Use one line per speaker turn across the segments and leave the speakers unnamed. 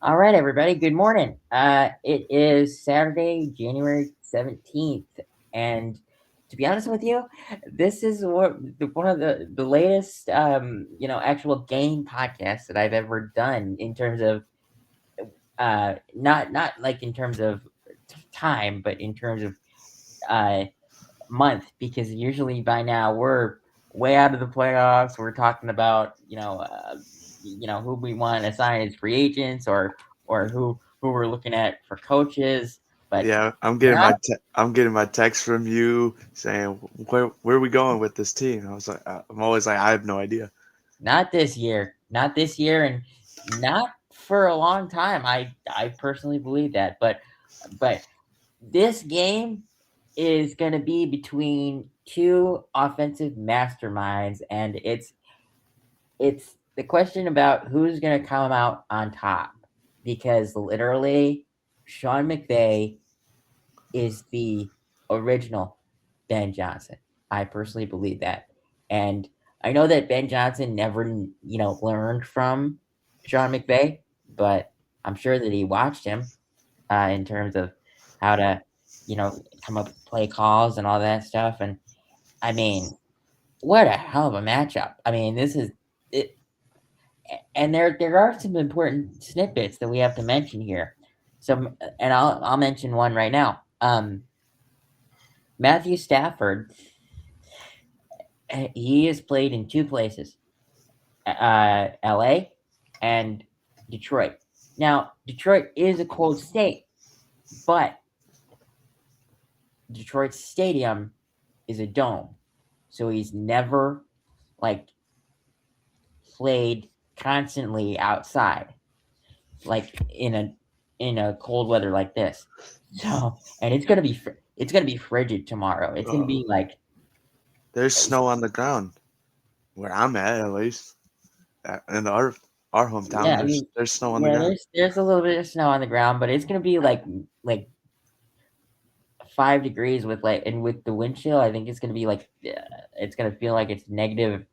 All right, everybody. Good morning. It is Saturday, January 17th, and to be honest with you, this is one of the latest actual game podcasts that I've ever done in terms of not like in terms of time, but in terms of uh month, because usually by now we're way out of the playoffs. We're talking about who we want to assign as free agents, or who we're looking at for coaches. But
Yeah,
now,
I'm getting my text from you saying where are we going with this team? I was like, I'm always like, I have no idea.
not this year, and not for a long time. I personally believe that, but this game is going to be between two offensive masterminds, and it's the question about who's going to come out on top, because literally Sean McVay is the original Ben Johnson. I personally believe that. And I know that Ben Johnson never, learned from Sean McVay, but I'm sure that he watched him in terms of how to, you know, come up with play calls and all that stuff. And I mean, what a hell of a matchup. I mean, this is it, and there are some important snippets that we have to mention here. So, and I'll mention one right now. Matthew Stafford, he has played in two places, L.A. and Detroit. Now, Detroit is a cold state, but Detroit Stadium is a dome, so he's never like played constantly outside, like in a cold weather like this. So, and it's gonna be frigid tomorrow. It's gonna
Oh,
be like,
there's snow on the ground where I'm at least. In our hometown,
yeah. I mean,
there's snow on the
yeah.
ground.
There's a little bit of snow on the ground, but it's gonna be like 5 degrees with and with the wind chill. I think it's gonna be like it's gonna feel like it's negative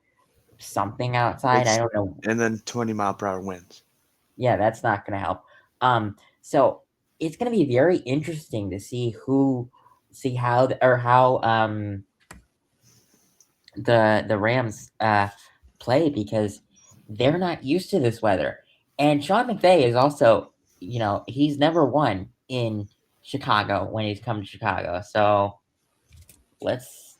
something outside. I
It's
don't know.
and then 20-mile-per-hour winds.
Yeah, that's not gonna help. So it's gonna be very interesting to see how or how the Rams play, because they're not used to this weather. And Sean McVay is also, he's never won in Chicago when he's come to Chicago. So let's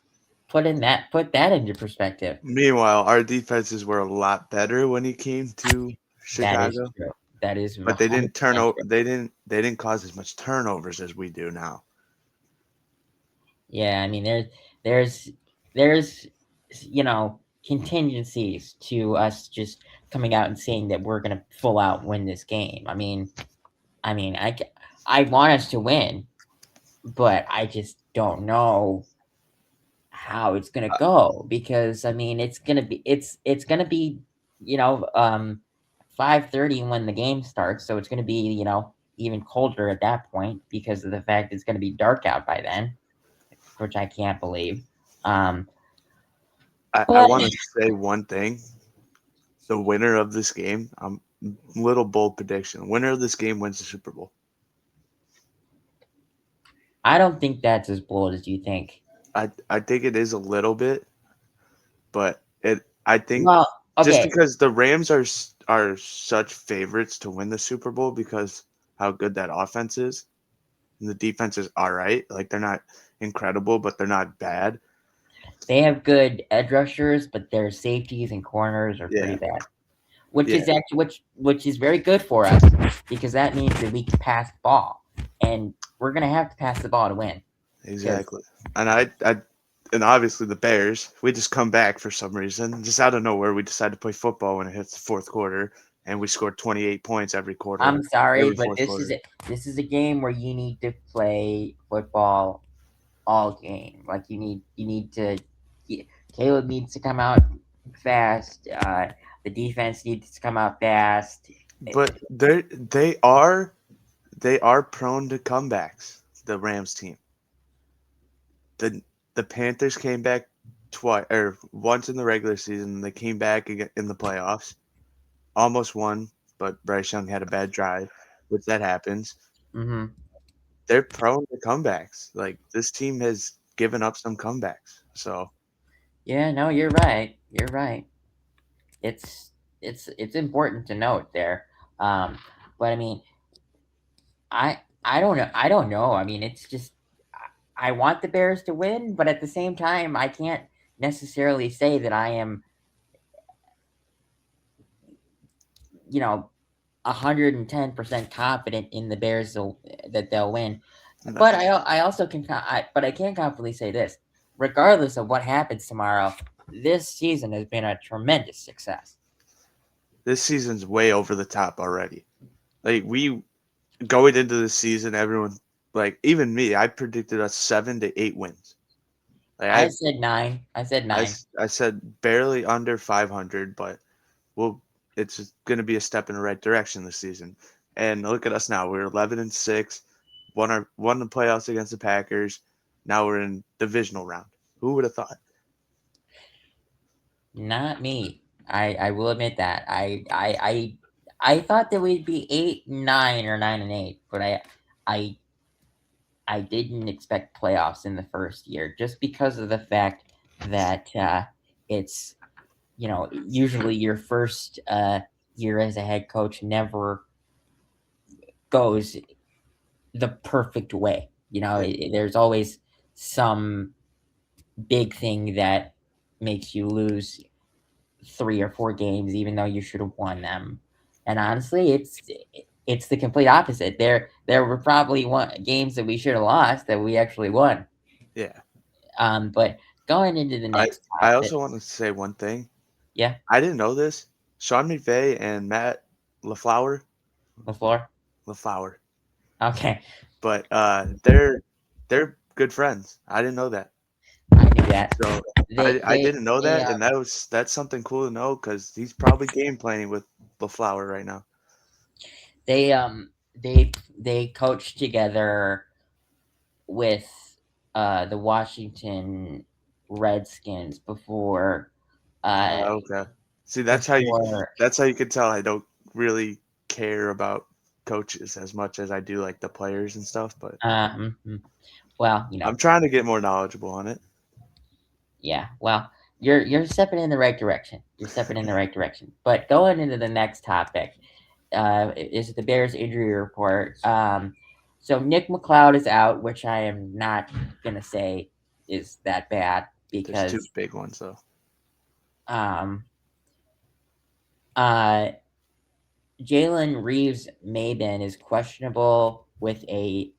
put that into perspective.
Meanwhile, our defenses were a lot better when he came to
That is
Chicago,
true. That is
but they didn't turn
100%
over.
true.
They didn't cause as much turnovers as we do now.
Yeah, I mean there's you know contingencies to us just coming out and saying that we're gonna full out win this game. I want us to win, but I just don't know how it's gonna go, because I mean it's gonna be you know um 5:30 when the game starts, so it's gonna be even colder at that point because of the fact it's gonna be dark out by then, which I can't believe. Um,
I
but
want to say one thing. The winner of this game, little bold prediction. Winner of this game wins the Super Bowl.
I don't think that's as bold as you think.
I think it is a little bit, but I think
Well,
just
okay,
because the Rams are such favorites to win the Super Bowl because how good that offense is, and the defense is all right. Like they're not incredible, but they're not bad.
they have good edge rushers, but their safeties and corners are pretty
Yeah,
bad. Which
yeah,
is actually which is very good for us, because that means that we can pass the ball, and we're gonna have to pass the ball to win. Because
exactly. And and obviously the Bears, we just come back for some reason, just out of nowhere. We decide to play football when it hits the fourth quarter, and we scored 28 points every quarter,
I'm sorry,
every
but
fourth quarter.
this is a game where you need to play football all game. Like you need to. Caleb needs to come out fast. The defense needs to come out fast.
But they are prone to comebacks. The Rams team. the The Panthers came back twice or once in the regular season. They came back in the playoffs, almost won, but Bryce Young had a bad drive. which that happens,
Mm-hmm.
they're prone to comebacks. Like this team has given up some comebacks. So
Yeah, no, you're right. You're right. It's it's important to note there. Um, but I mean, I don't know. I don't know. I mean, it's just I want the Bears to win, but at the same time, I can't necessarily say that I am, you know, 110% confident in the Bears that they'll win.
no,
But I also but I can confidently say this: regardless of what happens tomorrow, this season has been a tremendous success.
this season's way over the top already. Like we going into the season, everyone like even me, I predicted us 7 to 8 wins. Like
I said 9. I said 9.
I said barely under 500, but well, it's going to be a step in the right direction this season. And look at us now. We're 11-6, won the playoffs against the Packers. Now we're in divisional round. Who would have thought?
Not me. I will admit that. I thought that we'd be 8-9 or 9-8, but I I didn't expect playoffs in the first year just because of the fact that it's usually your first year as a head coach never goes the perfect way.
Yeah,
There's always some big thing that makes you lose 3 or 4 games, even though you should have won them. And honestly, it's the complete opposite. There were probably games that we should have lost that we actually won.
yeah.
But going into the
I
next
I
topic,
also want to say one thing.
yeah,
I didn't know this. Sean McVay and Matt LaFleur,
Lafleur.
LaFleur,
Okay,
but they're good friends. I didn't know that.
I knew that.
So
They
I
they
didn't know
they
that, and that's something cool to know because he's probably game planning with LaFleur right now.
they they coached together with the Washington Redskins uh
Okay. See,
before
that's how you can tell I don't really care about coaches as much as I do like the players and stuff, but
mhm. Well,
I'm trying to get more knowledgeable on it.
yeah, well, you're stepping in the right direction. You're stepping in the right direction. But going into the next topic, is the Bears injury report. So Nick McLeod is out, which I am not gonna say is that bad
There's two
because
big ones though.
um uh Jalen Reeves Maben is questionable with a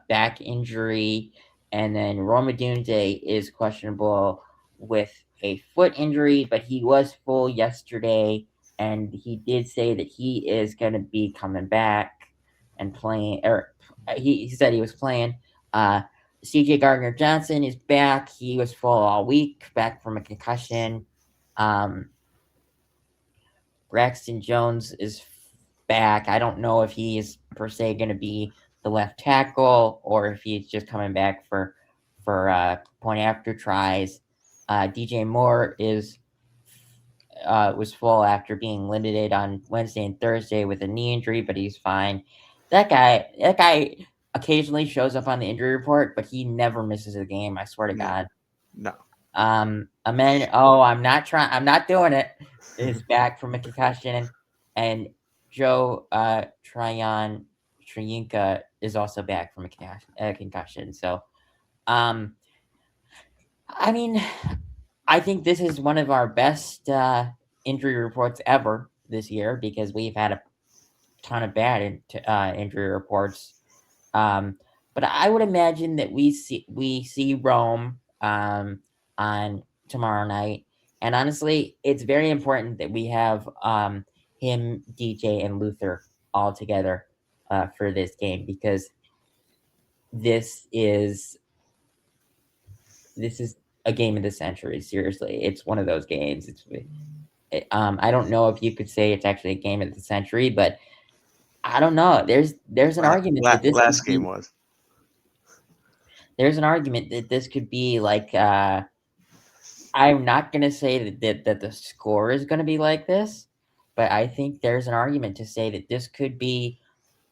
back injury, and then Romadunze is questionable with a foot injury, but he was full yesterday, and he did say that he is going to be coming back and playing, or he said he was playing. Uh, CJ Gardner Johnson is back. He was full all week, back from a concussion. Um, Braxton Jones is back. I don't know if he is per se going to be the left tackle or if he's just coming back for point after tries. DJ Moore is was full after being limited on Wednesday and Thursday with a knee injury, but he's fine. That guy occasionally shows up on the injury report, but he never misses a game. I swear to
No,
God.
no.
Amen. Oh, I'm not trying. I'm not doing it. Is back from a concussion, and Joe Tryon Triinka is also back from a concussion. So, um, I mean, I think this is one of our best injury reports ever this year because we've had a ton of bad injury reports. Um, but I would imagine that we see Rome on tomorrow night, and honestly, it's very important that we have him, DJ, and Luther all together for this game because this is this is a game of the century. Seriously, it's one of those games. I don't know if you could say it's actually a game of the century, but I don't know. There's an argument that this could
Last game
be
was.
there's an argument that this could be like I'm not gonna say that the score is gonna be like this, but I think there's an argument to say that this could be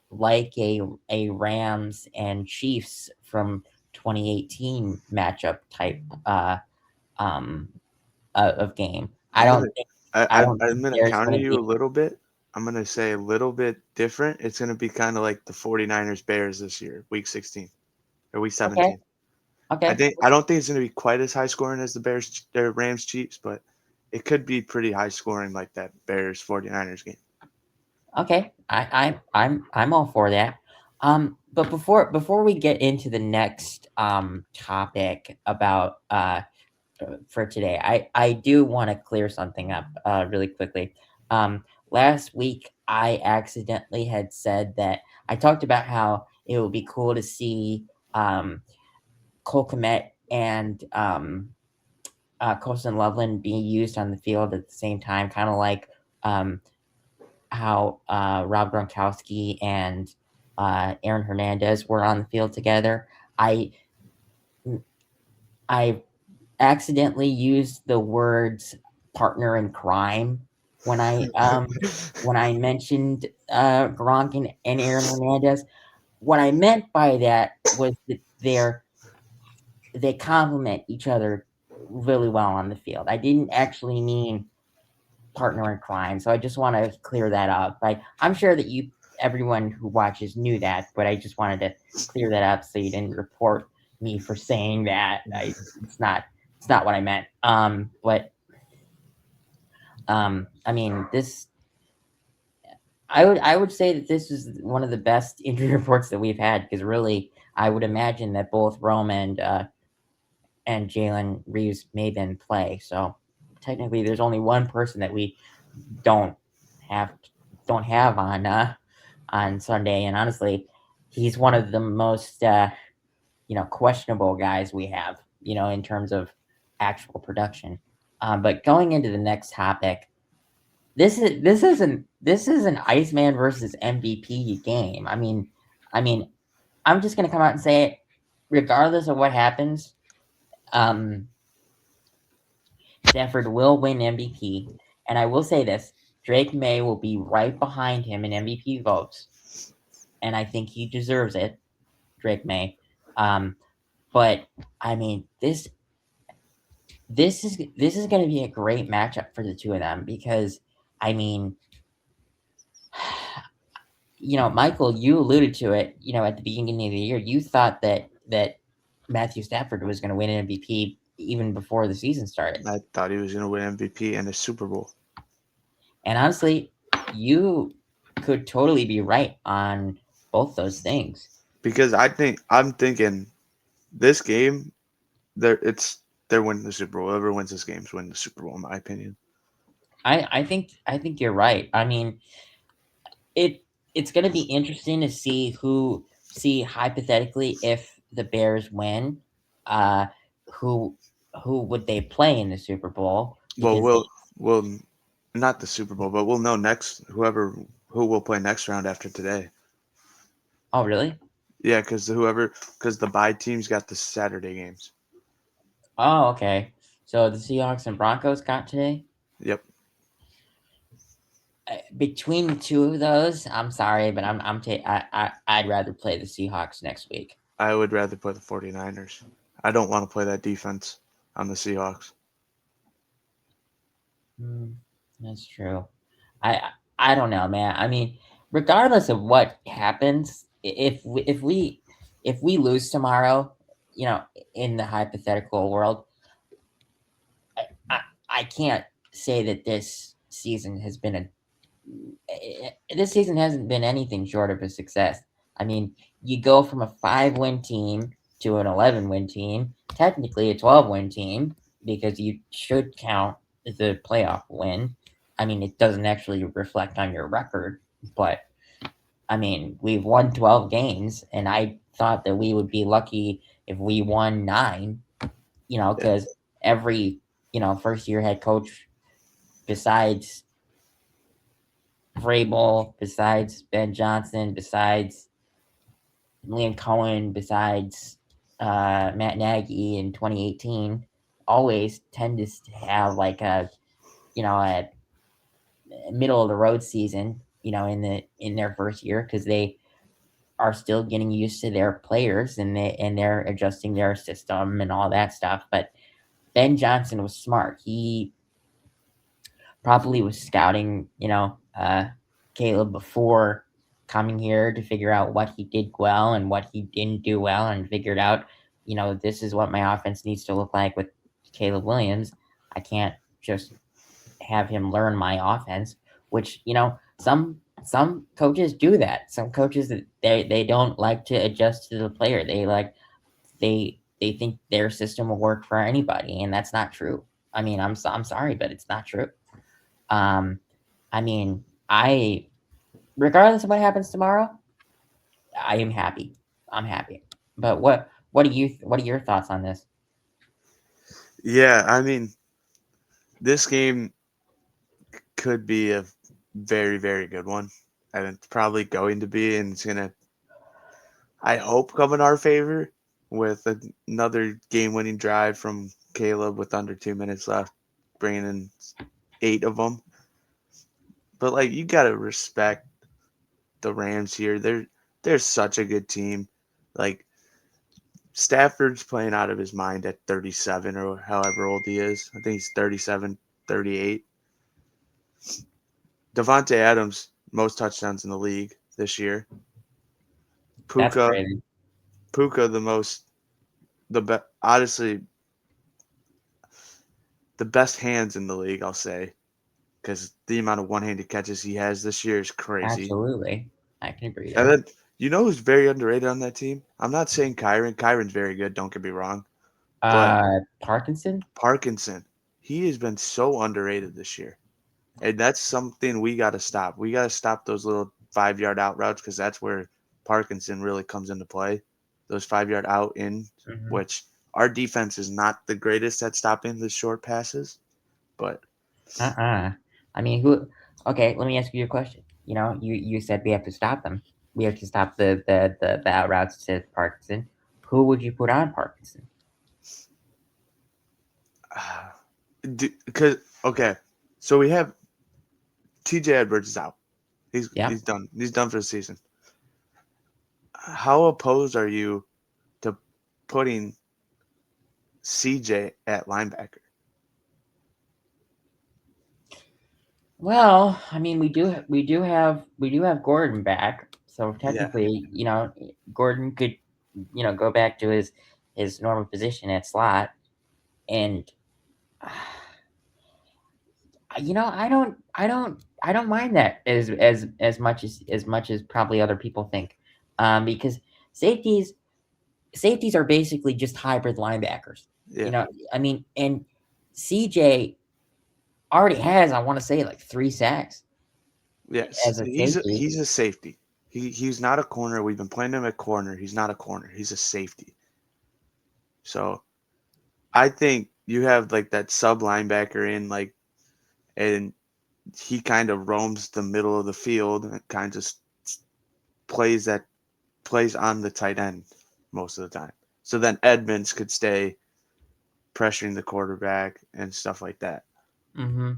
like a Rams and Chiefs from 2018 matchup type um of game. I
I'm
don't
gonna
think
I,
I
I
don't
I'm
think
gonna
there's
counter
going to
you
be
a little bit. I'm gonna say a little bit different. It's gonna be kind of like the 49ers Bears this year, week 16 or week
okay.
17.
Okay.
I don't think it's gonna be quite as high scoring as the Rams Chiefs, but it could be pretty high scoring like that Bears 49ers game.
Okay, I'm all for that. But before we get into the next topic about for today, I do want to clear something up really quickly. Last week I accidentally had said that I talked about how it would be cool to see Cole Kmet and Colson Loveland being used on the field at the same time, kind of like um, how Rob Gronkowski and Aaron Hernandez were on the field together. I I accidentally used the words partner in crime when I mentioned Gronk and Aaron Hernandez. What I meant by that was that they complement each other really well on the field. I didn't actually mean partner in crime. So I just want to clear that up. I'm sure that everyone who watches knew that, but I just wanted to clear that up so you didn't report me for saying that. It's not it's not what I meant. I mean this. I would say that this is one of the best injury reports that we've had because really I would imagine that both Rome and Jalen Reeves may then play. So technically, there's only one person that we don't have don't have on Sunday, and honestly, he's one of the most questionable guys we have, in terms of actual production. But going into the next topic, this is an Iceman versus MVP game. I mean, I'm just gonna come out and say it, regardless of what happens. Um, Stafford will win MVP, and I will say this: Drake May will be right behind him in MVP votes, and I think he deserves it. Drake May. Um, but I mean, this is going to be a great matchup for the two of them because I mean, Michael, you alluded to it. At the beginning of the year, you thought that Matthew Stafford was going to win an MVP even before the season started,
I thought he was gonna win MVP and a Super Bowl
and honestly, you could totally be right on both those things.
because I'm thinking this game they're winning the Super Bowl. Whoever wins this game is winning the Super Bowl, in my opinion.
I think you're right. I mean, it it's going to be interesting to see hypothetically if the Bears win, uh, who who would they play in the Super Bowl?
Well,
Because they
we'll not the Super Bowl, but we'll know next who will play next round after today.
oh really?
Yeah, because the bye teams got the Saturday games.
Oh okay. So the Seahawks and Broncos got today.
Yep,
Between the two of those, I'm sorry, but I'd rather play the Seahawks next week.
I would rather play the 49ers. I don't want to play that defense on the Seahawks.
Hmm, that's true. I I don't know, man. I mean, regardless of what happens, if we lose tomorrow, you know, in the hypothetical world, I I, I can't say that this season hasn't been anything short of a success. I mean, you go from a 5-win team to an 11-win team, technically a 12-win team because you should count the playoff win. I mean, it doesn't actually reflect on your record, but I mean, we've won 12 games, and I thought that we would be lucky if we won 9,
Yeah,
because every, first year head coach besides Vrabel, besides Ben Johnson, besides Liam Cohen, besides Matt Nagy in 2018, always tend to have like a middle of the road season, in their first year because they are still getting used to their players, and they're adjusting their system and all that stuff. But Ben Johnson was smart. He probably was scouting, Caleb before coming here to figure out what he did well and what he didn't do well, and figured out, this is what my offense needs to look like with Caleb Williams. I can't just have him learn my offense, which, some coaches do that. Some coaches, they don't like to adjust to the player. They think their system will work for anybody, and that's not true. I mean, I'm sorry, but it's not true. Um, I mean, I regardless of what happens tomorrow, I am happy. I'm happy. But what are your thoughts on this?
Yeah, I mean, this game could be a very, very good one. And it's probably going to be, and it's going to, I hope, come in our favor with another game winning drive from Caleb with under 2 minutes left, bringing in 8 of them. But, like, you got to respect the Rams here. They're such a good team. Like, Stafford's playing out of his mind at 37 or however old he is. I think he's 37, 38. Devontae Adams, most touchdowns in the league this year.
That's
Puka,
crazy.
Puka, honestly, the best hands in the league, I'll say, because the amount of one-handed catches he has this year is crazy.
Absolutely, I can agree
And
there.
then you know who's very underrated on that team? I'm not saying Kyron. Kyron's very good. Don't get me wrong, but
Parkinson.
Parkinson, he has been so underrated this year. And that's something we got to stop. We got to stop those little 5 yard out routes because that's where Parkinson really comes into play. Those 5 yard out in,
Mm-hmm.
which our defense is not the greatest at stopping the short passes. But
I mean, who? Okay, let me ask you a question. You said we have to stop them. We have to stop the out routes to Parkinson. Who would you put on Parkinson?
because okay, so we have TJ Edwards is out. He's
Yeah.
he's done. He's done for the season. How opposed are you to putting CJ at linebacker?
Well, I mean, we do have Gordon back, so
Yeah.
technically, Gordon could, go back to his normal position at slot, and I don't mind that as much as probably other people think, because safeties safeties are basically just hybrid linebackers.
Yeah.
I mean, and CJ already has, I want to say, like 3 sacks
Yes.
as a
He's a,
safety.
he's a safety. He's not a corner. We've been playing him at corner. He's not a corner. He's a safety. So I think you have like that sub linebacker in like, and he kind of roams the middle of the field and kind of plays that plays on the tight end most of the time. So then Edmonds could stay pressuring the quarterback and stuff like that.
Hmm.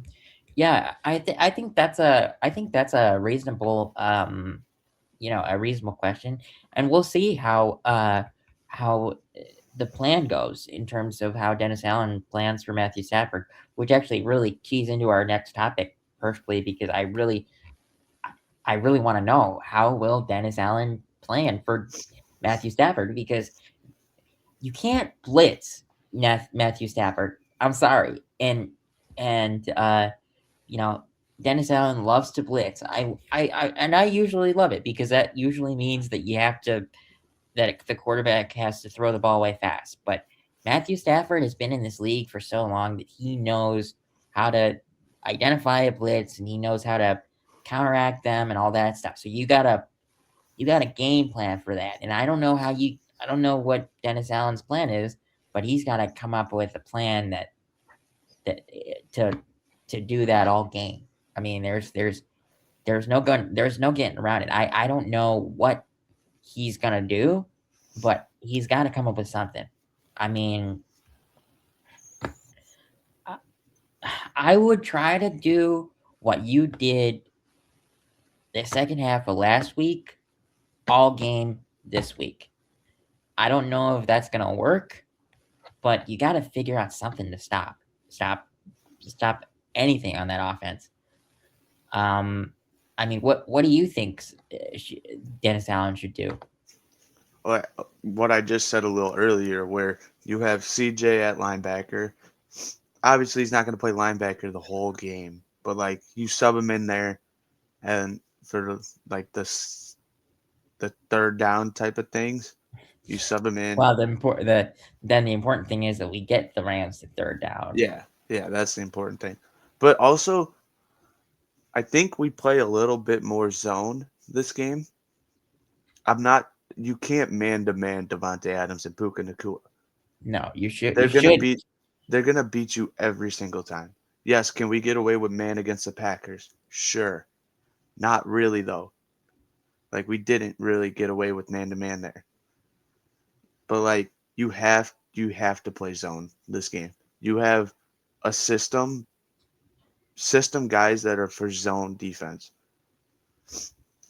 Yeah, I think that's a reasonable a reasonable question, and we'll see how the plan goes in terms of how Dennis Allen plans for Matthew Stafford, which actually really keys into our next topic perfectly, because I really want to know, how will Dennis Allen plan for Matthew Stafford, because you can't blitz Matthew Stafford. I'm sorry, and you know Dennis Allen loves to blitz. I usually love it, because that usually means that the quarterback has to throw the ball away fast. But Matthew Stafford has been in this league for so long that he knows how to identify a blitz, and he knows how to counteract them and all that stuff. So you got a game plan for that. And I don't know what Dennis Allen's plan is, but he's got to come up with a plan to do that all game. I mean, there's no getting around it. I don't know what he's gonna do, but he's got to come up with something. I mean, I, I would try to do what you did the second half of last week, all game this week. I don't know if that's gonna work, but you got to figure out something to stop anything on that offense. Um, I mean, what do you think Dennis Allen should do?
What I just said a little earlier, where you have CJ at linebacker. Obviously, he's not going to play linebacker the whole game, but like you sub him in there, and for like the third down type of things, you sub him in.
Well, the important thing is that we get the Rams to third down.
Yeah, yeah, that's the important thing. But also, I think we play a little bit more zone this game. I'm not. You can't man to man Devontae Adams and Puka Nakua.
No, you should.
They're
You
gonna
should.
beat. They're gonna beat you every single time. Yes, can we get away with man against the Packers? Sure. Not really though. Like we didn't really get away with man to man there. But like you have to play zone this game. You have a system guys that are for zone defense.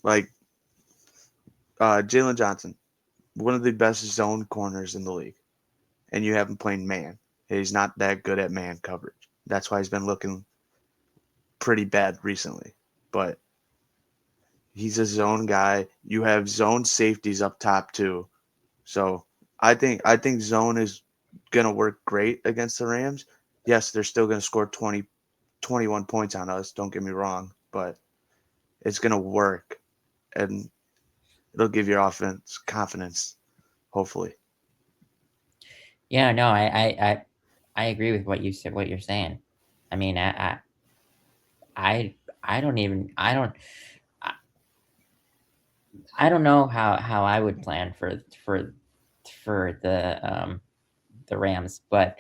Like Jalen Johnson, one of the best zone corners in the league, and you have him playing man. He's not that good at man coverage. That's why he's been looking pretty bad recently. But he's a zone guy. You have zone safeties up top too. So I think zone is gonna work great against the Rams. Yes, they're still gonna score 20, 21 points on us, don't get me wrong, but it's gonna work and it'll give your offense confidence, hopefully.
Yeah, no, I agree with what you said. What you're saying. I mean, I, I don't even. I, I don't know how I would plan for the Rams, but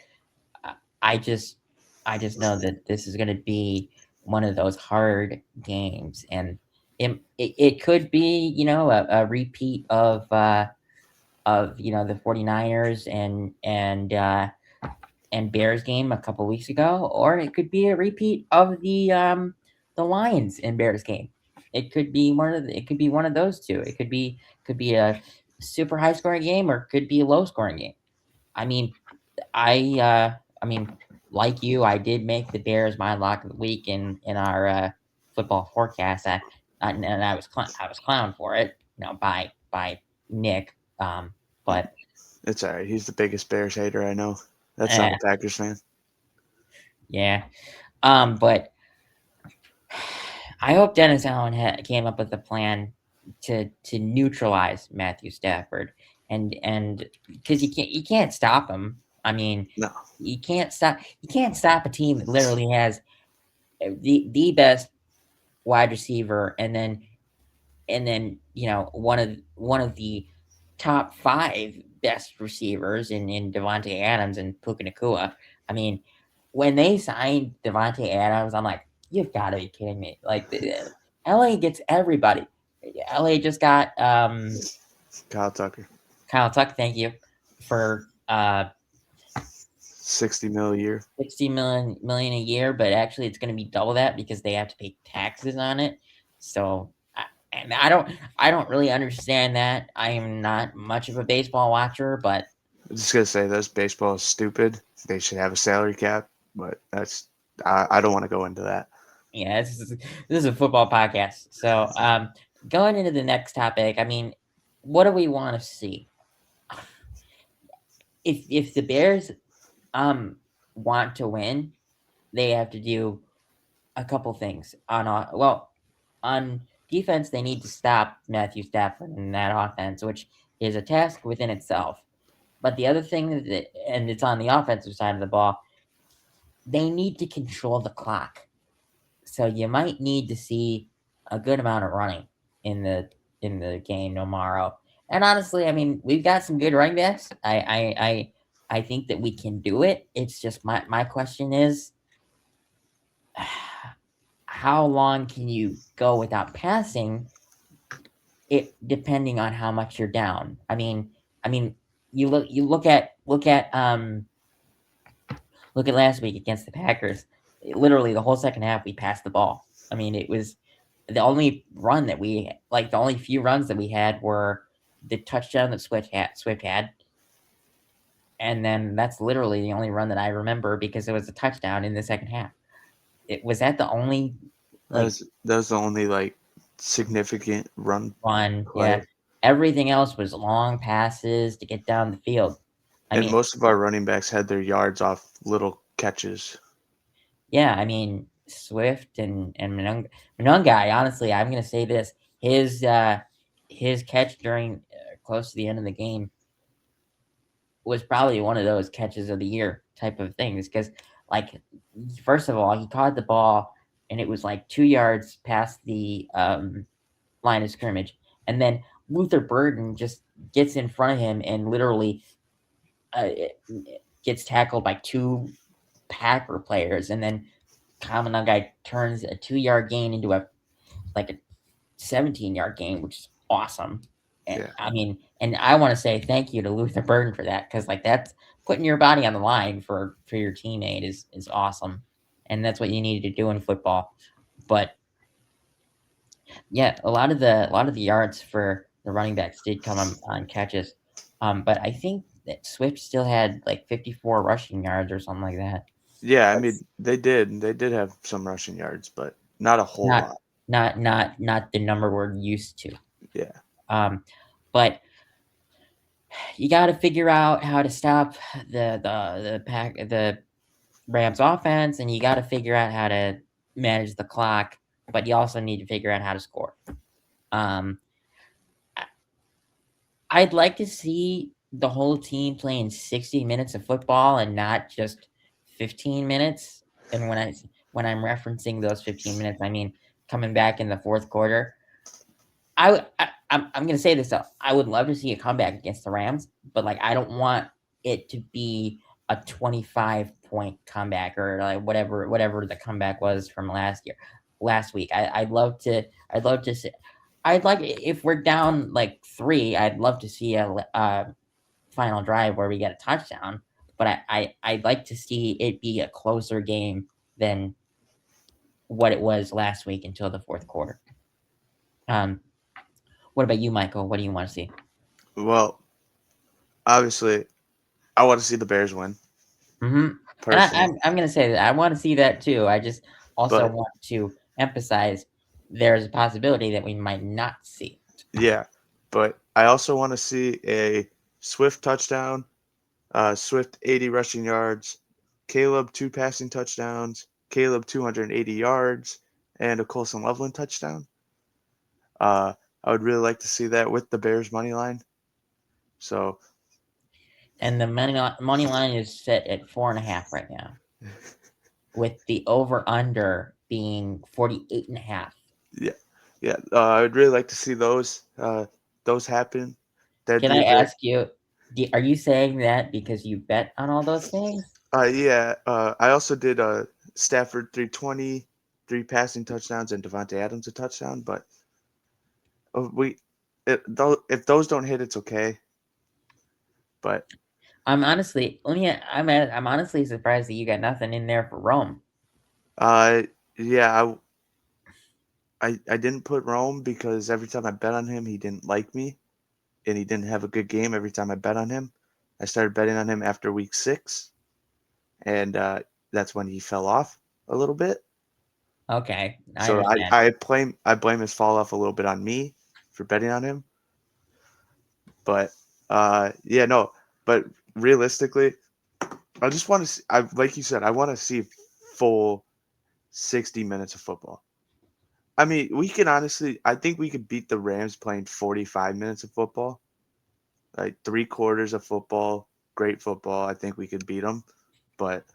I just I just know that this is going to be one of those hard games, and it could be a repeat of the 49ers and Bears game a couple weeks ago, or it could be a repeat of the Lions and Bears game. It could be one of those two. It could be a super high scoring game, or it could be a low scoring game. I mean, I mean, like you, I did make the Bears my lock of the week in our football forecast. And I was clowned for it, by Nick. But
It's all right. He's the biggest Bears hater I know. That's not
eh,
a Packers fan.
yeah. But I hope Dennis Allen came up with a plan to neutralize Matthew Stafford, and because you can't stop him. I mean,
No.
you can't stop a team that literally has the best wide receiver, and then one of the top five best receivers in Devontae Adams and Puka Nakua. I mean, when they signed Devontae Adams, I'm like, you've got to be kidding me! Like, LA gets everybody. LA just got
Kyle Tucker.
Kyle Tuck. Thank you for
60 mil a year.
60 million a year, but actually it's going to be double that because they have to pay taxes on it. So, and I don't really understand that. I am not much of a baseball watcher, but
I'm just gonna say this: baseball is stupid. They should have a salary cap, but I don't want to go into that.
yeah, this is a football podcast. So, going into the next topic, I mean, what do we want to see? If the Bears want to win, they have to do a couple things on defense. They need to stop Matthew Stafford in that offense, which is a task within itself. But the other thing and it's on the offensive side of the ball, they need to control the clock. So you might need to see a good amount of running in the game tomorrow. And honestly, I mean, we've got some good running backs. I think that we can do it. It's just my question is, how long can you go without passing it, depending on how much you're down? I mean, look at last week against the Packers. Literally, the whole second half we passed the ball. I mean, the only run that we like, the only few runs that we had were the touchdown that Swift had, and then that's literally the only run that I remember because it was a touchdown in the second half. It was that the only like
That was the only like significant run
one, yeah.
play.
Everything else was long passes to get down the field. I
And
mean,
most of our running backs had their yards off little catches.
yeah, I mean Swift and Monungai. Honestly, I'm gonna say this: his catch during close to the end of the game was probably one of those catches of the year type of things because, like, first of all, he caught the ball and it was like 2 yards past the line of scrimmage, and then Luther Burden just gets in front of him and literally uh, gets tackled by two Packer players, and then Kamanungai turns a 2 yard gain into a 17-yard gain, which is awesome. And,
Yeah.
I mean, and I want to say thank you to Luther Burden for that because like that's putting your body on the line for your teammate is awesome, and that's what you needed to do in football. But yeah, a lot of the yards for the running backs did come on catches. But I think that Swift still had like 54 rushing yards or something like that.
Yeah, I
That's
mean they did. They did have some rushing yards, but not a whole
not
lot.
not the number we're used to.
Yeah.
But you got to figure out how to stop the Rams offense, and you got to figure out how to manage the clock. But you also need to figure out how to score. Um, I'd like to see the whole team playing 60 minutes of football and not just 15 minutes. And when I'm referencing those 15 minutes, I mean coming back in the fourth quarter. I'm gonna say this though. I would love to see a comeback against the Rams, but like I don't want it to be a 25-point comeback or like whatever the comeback was from last week. I'd love to see I'd like if we're down like three, I'd love to see a final drive where we get a touchdown. But I'd like to see it be a closer game than what it was last week until the fourth quarter. Um, what about you, Michael? What do you want to see?
Well, obviously, I want to see the Bears win
Mhm. And
personally,
I'm gonna say that I wanna see that too. I just also
but
want to emphasize there's a possibility that we might not see it.
yeah, but I also want to see a Swift touchdown, Swift 80 rushing yards, Caleb 2 passing touchdowns, Caleb 280 yards, and a Colson Loveland touchdown. Uh, I would really like to see that with the Bears money line. So
And the money line is set at 4.5 right now, with the over under being 48.5.
yeah, yeah, I would really like to see those happen. That'd
Can
be
I
a great.
ask you, are you saying that because you bet on all those things?
Yeah. I also did Stafford 320, 3 passing touchdowns, and Devontae Adams a touchdown. But we, if those don't hit, it's okay. But
I'm honestly surprised that you got nothing in there for Rome.
uh, yeah, I didn't put Rome because every time I bet on him, he didn't like me, and he didn't have a good game every time I bet on him. I started betting on him after week 6, and that's when he fell off a little bit.
Okay, I
So
understand.
I blame his fall off a little bit on me for betting on him. But yeah, no. But realistically, I just want to. I like you said, I want to see full 60 minutes of football. I mean, we can honestly. I think we could beat the Rams playing 45 minutes of football, like 3 quarters of football, great football. I think we could beat them, but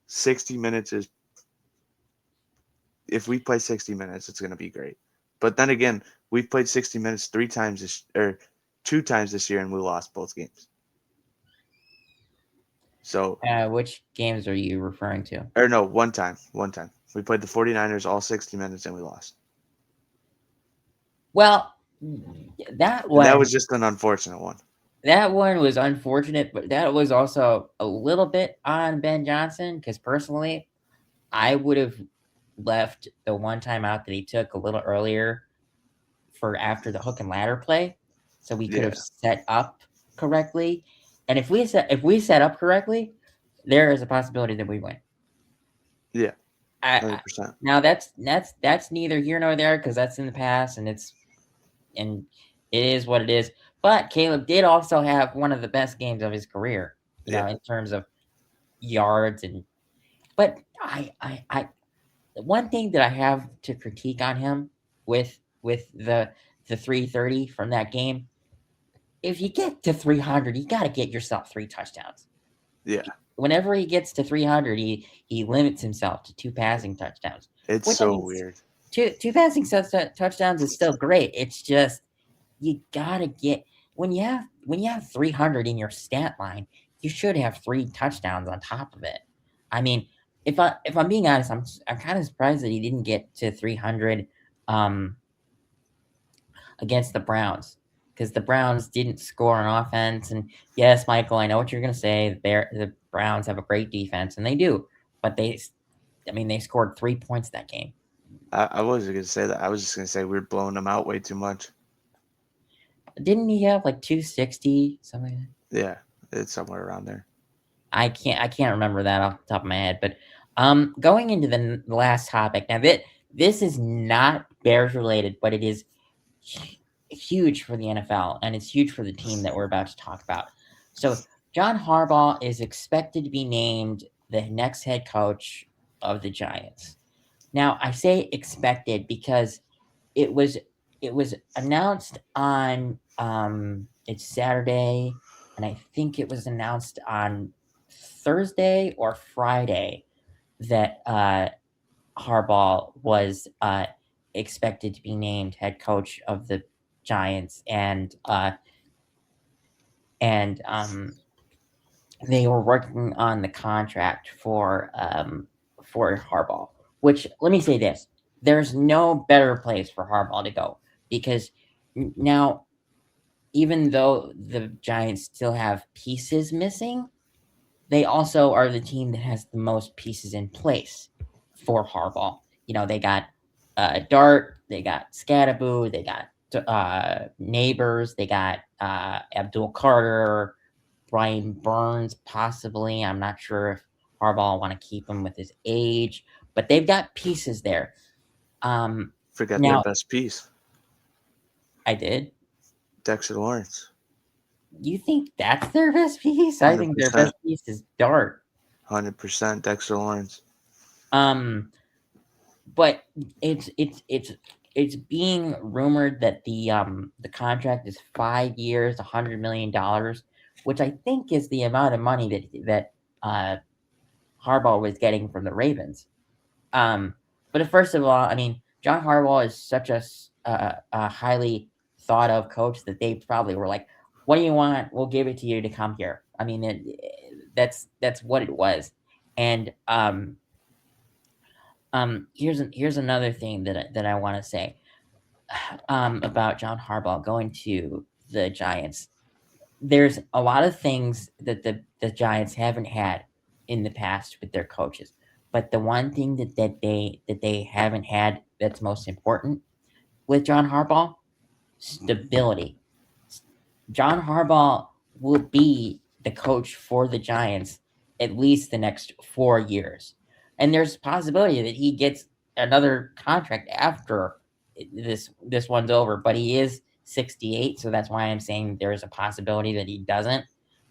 60 minutes is. If we play 60 minutes, it's going to be great. But then again, we've played 60 minutes 3 times or 2 times this year, and we lost both games. So
Which games are you referring to?
or no, one time. One time. We played the 49ers all 60 minutes and we lost.
Well, that
And that
one
was just an unfortunate one.
that one was unfortunate, but that was also a little bit on Ben Johnson because personally, I would have. left the one timeout that he took a little earlier for after the hook and ladder play, so we could
Yeah.
have set up correctly. And if we set up correctly, there is a possibility that we win.
Yeah.
I
100%.
now that's neither here nor there because that's in the past and it is what it is. But Caleb did also have one of the best games of his career,
Yeah.
in terms of yards and. But I one thing that I have to critique on him with the 330 from that game, if you get to 300, you got to get yourself 3 touchdowns.
Yeah.
Whenever he gets to 300, he limits himself to 2 passing touchdowns.
It's
Which I
so
mean,
weird.
two passing touchdowns is still great. It's just you gotta get when you have 300 in your stat line, you should have 3 touchdowns on top of it. I mean, if I'm being honest, I'm kind of surprised that he didn't get to 300 um, against the Browns because the Browns didn't score on offense. And yes, Michael, I know what you're gonna say. The Browns have a great defense, and they do, but they scored 3 points that game.
I wasn't gonna say that. I was just gonna say we're blowing them out way too much.
Didn't he have like 260 something? Like that?
Yeah, it's somewhere around there.
I can't remember that off the top of my head. But going into the last topic now, this is not Bears related, but it is huge for the NFL and it's huge for the team that we're about to talk about. So John Harbaugh is expected to be named the next head coach of the Giants. Now I say expected because it was it was announced on it's Saturday, and I think it was announced on Thursday or Friday that Harbaugh was expected to be named head coach of the Giants, and they were working on the contract for Harbaugh. Which let me say this: there's no better place for Harbaugh to go because now, even though the Giants still have pieces missing, they also are the team that has the most pieces in place for Harbaugh. They got Dart, they got Scadaboo, they got Neighbors, they got Abdul Carter, Brian Burns, possibly. I'm not sure if Harbaugh want to keep him with his age, but they've got pieces there.
Forget their
Now,
best piece,
I did.
Dexter Lawrence.
You think that's their best piece? I
Hundred
think their best
percent.
piece is Dart.
100% Dexter Lawrence.
Um, but it's being rumored that the contract is 5 years, $100 million, which I think is the amount of money that Harbaugh was getting from the Ravens. Um, but first of all, I mean, John Harbaugh is such a highly thought of coach that they probably were like, "What do you want? We'll give it to you to come here." I mean, that's what it was. And here's another thing that I want to say about John Harbaugh going to the Giants. There's a lot of things that the Giants haven't had in the past with their coaches. But the one thing that they haven't had that's most important with John Harbaugh, stability. John Harbaugh will be the coach for the Giants at least the next 4 years. And there's a possibility that he gets another contract after this one's over, but he is 68, so that's why I'm saying there's a possibility that he doesn't.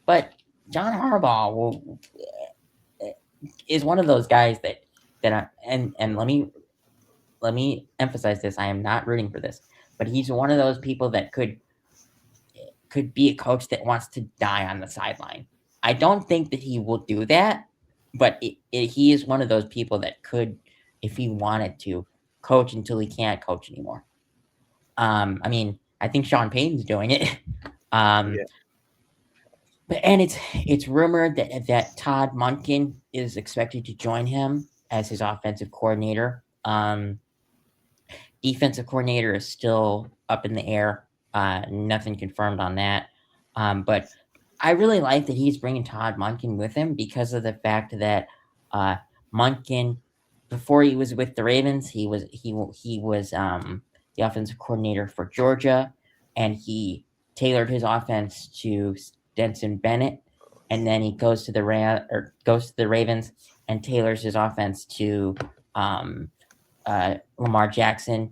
But John Harbaugh is one of those guys that and let me emphasize this: I am not rooting for this, but he's one of those people that could be a coach that wants to die on the sideline. I don't think that he will do that, but he is one of those people that could, if he wanted to, coach until he can't coach anymore. I mean, I think Sean Payton's doing it. Um,
Yeah.
and it's rumored that Todd Monken is expected to join him as his offensive coordinator. Defensive coordinator is still up in the air. Nothing confirmed on that. But I really like that he's bringing Todd Monken with him because of the fact that uh, Monken before he was with the Ravens, he was the offensive coordinator for Georgia, and he tailored his offense to Stetson Bennett, and then he goes to the Ravens and tailors his offense to um, Lamar Jackson.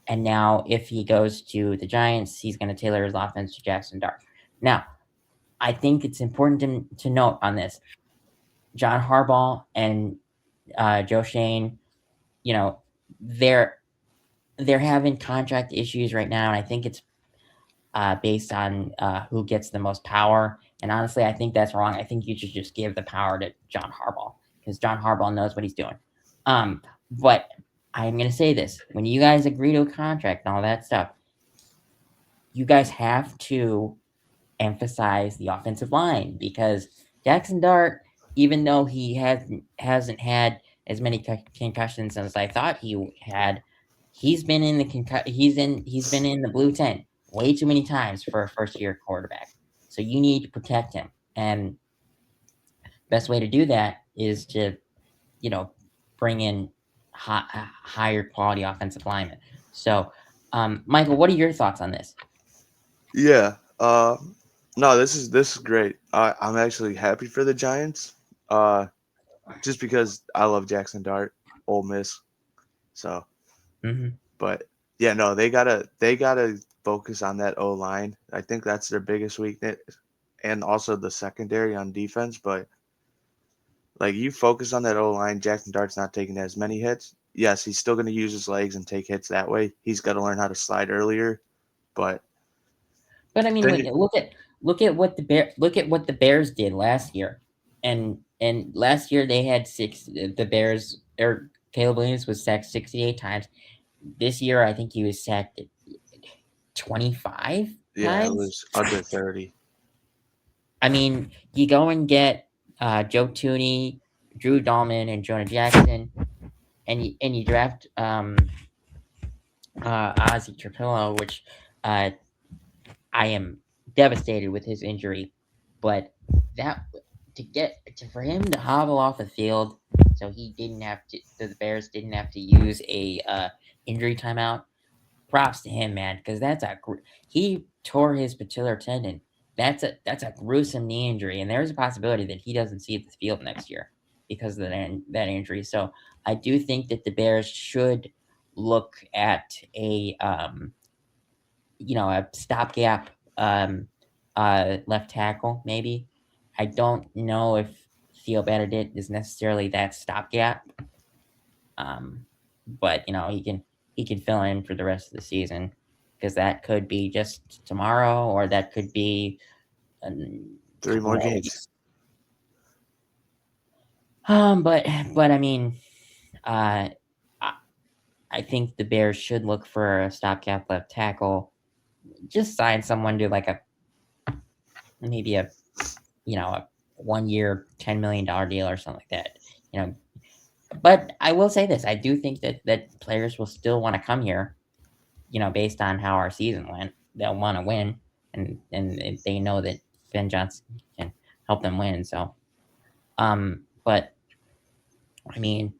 And now, if he goes to the Giants, he's going to tailor his offense to Jackson Dart. Now, I think it's important to note on this: John Harbaugh and Joe Shane, you know, they're they're having contract issues right now, and I think it's based on who gets the most power. And honestly, I think that's wrong. I think you should just give the power to John Harbaugh because John Harbaugh knows what he's doing. But I'm going to say this: when you guys agree to a contract and all that stuff, you guys have to emphasize the offensive line because Jackson Dart, even though he hasn't had as many concussions as I thought he had, he's been in he's been in the blue tent way too many times for a first year quarterback. So you need to protect him, and best way to do that is to you know bring in higher quality offensive linemen. So, Michael, what are your thoughts on this?
Yeah. No, this is great. I'm actually happy for the Giants. Uh, just because I love Jackson Dart, Ole Miss. So,
Mm-hmm.
but yeah, no, they gotta focus on that O line. I think that's their biggest weakness, and also the secondary on defense. But like you focus on that O line, Jackson Dart's not taking as many hits. Yes, he's still going to use his legs and take hits that way. He's got to learn how to slide earlier. But
But I mean,
then,
look at what the Bears did last year, and last year they had the Bears or Caleb Williams was sacked 68 times. This year, I think he was sacked 25
yeah, it
times.
was under 30.
I mean, you go and get Joe Tooney, Drew Dahlman, and Jonah Jackson, and you draft Ozzie Trapillo, which uh, I am devastated with his injury, but that for him to hobble off the field, so the Bears didn't have to use a injury timeout. Props to him, man, because he tore his patellar tendon. That's a gruesome knee injury, and there's a possibility that he doesn't see the field next year because of that injury. So I do think that the Bears should look at a stopgap left tackle, maybe. I don't know if Theo Benedict is necessarily that stopgap, um, but he can fill in for the rest of the season because that could be just tomorrow or that could be a
Three
couple
more
more
games.
weeks. But I mean, uh, I, I think the Bears should look for a stopgap left tackle. Just sign someone to like maybe a 1 year $10 million deal or something like that. You know, but I will say this: I do think that players will still want to come here. Based on how our season went, they'll want to win, and they know that Ben Johnson can help them win. So, but I mean,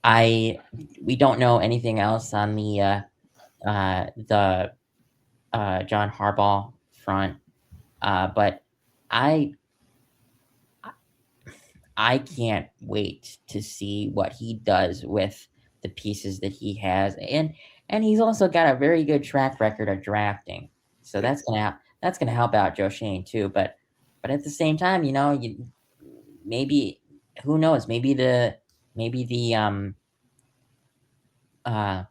I we don't know anything else on the John Harbaugh front, but I I can't wait to see what he does with the pieces that he has, and he's also got a very good track record of drafting, so
Yeah.
that's gonna help out Joe Shane too. But at the same time, maybe who knows? Maybe uh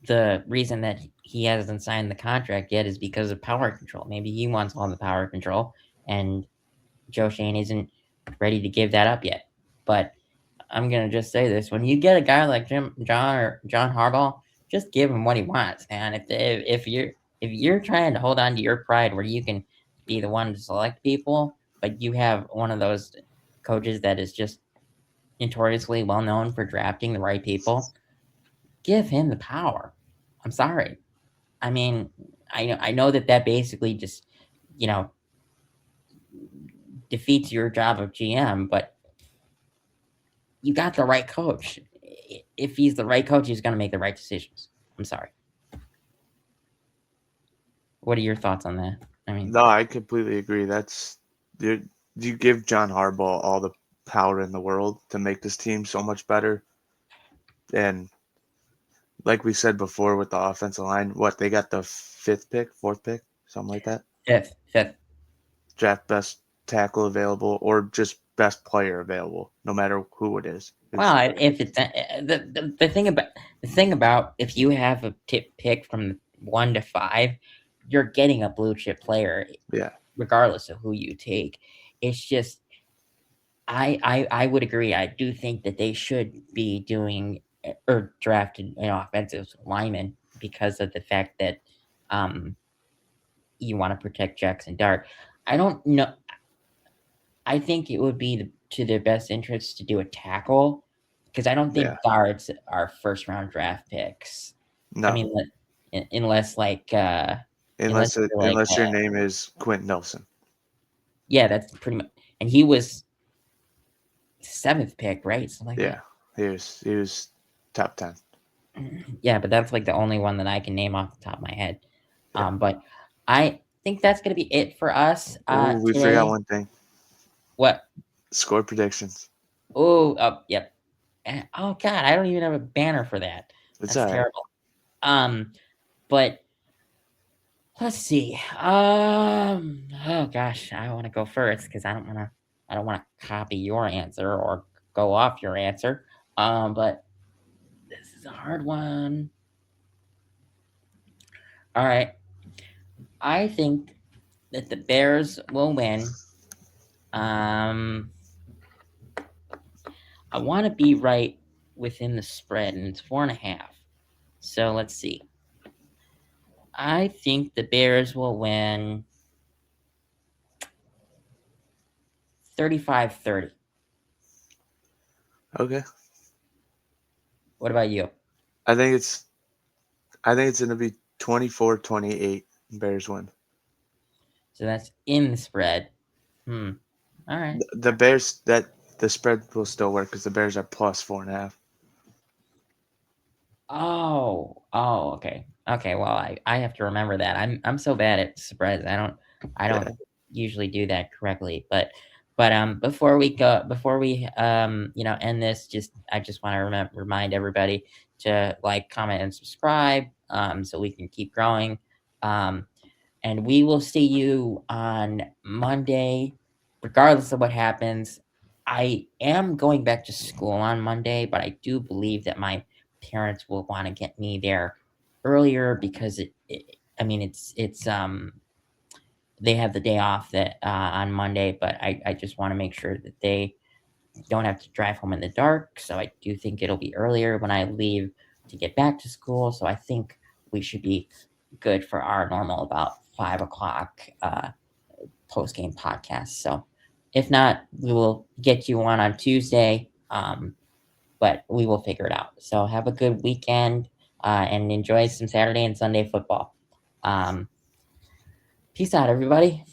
the reason that he hasn't signed the contract yet is because of power control. Maybe he wants all the power control, and Joe Shane isn't ready to give that up yet. But I'm gonna just say this: when you get a guy like John Harbaugh, just give him what he wants. And if you're trying to hold on to your pride, where you can be the one to select people, but you have one of those coaches that is just notoriously well known for drafting the right people, give him the power. I'm sorry. I mean, I know that basically just you know defeats your job of GM, but you got the right coach. If he's the right coach, he's going to make the right decisions. I'm sorry. What are your thoughts on that? I mean,
No, I completely agree. That's you give John Harbaugh all the power in the world to make this team so much better. And like we said before with the offensive line, what they got the fifth pick, fourth pick, something like that.
fifth.
Draft best tackle available or just best player available, no matter who it is. It's
Well, if it's the thing about if you have a tip pick from 1 to 5, you're getting a blue chip player,
yeah,
regardless of who you take. It's just I would agree. I do think that they should be doing or drafted an offensive lineman because of the fact that um you want to protect Jackson Dart. I don't know. I think it would be to their best interest to do a tackle because I don't
yeah.
think guards are first round draft picks. I
No,
mean, unless unless you're like
unless your name is Quentin Nelson.
yeah, that's pretty much. And he was 7th pick, right? Something like that.
Yeah, he was top 10.
Yeah, but that's like the only one that I can name off the top of my head.
Yeah.
But I think that's gonna be it for us
Oh, we forgot
today.
one thing.
What?
Score predictions.
Oh, yep. Oh God, I don't even have a banner for that.
It's
That's
all right.
terrible. But let's see. Oh gosh, I want to go first because I don't want to copy your answer or go off your answer. But this is a hard one. All right, I think that the Bears will win. Um, I want to be right within the spread, and it's 4.5. So let's see. I think the Bears will win 35-30.
Okay.
What about you?
I think it's I think it's gonna be 24-28. Bears win.
So that's in the spread. Hmm. All right.
The Bears that the spread will still work because the Bears are plus 4.5.
Okay. Okay. Well, I have to remember that. I'm so bad at spreads. I don't
Yeah.
usually do that correctly. But before we end this, I just want to remind everybody to like, comment, and subscribe so we can keep growing. Um, and we will see you on Monday, regardless of what happens. I am going back to school on Monday, but I do believe that my parents will want to get me there earlier because I mean, it's they have the day off that on Monday, but I just want to make sure that they don't have to drive home in the dark. So I do think it'll be earlier when I leave to get back to school. So I think we should be good for our normal about 5 o'clock post game podcast. So if not, we will get you one on Tuesday. But we will figure it out. So have a good weekend and enjoy some Saturday and Sunday football. Um, Peace out, everybody.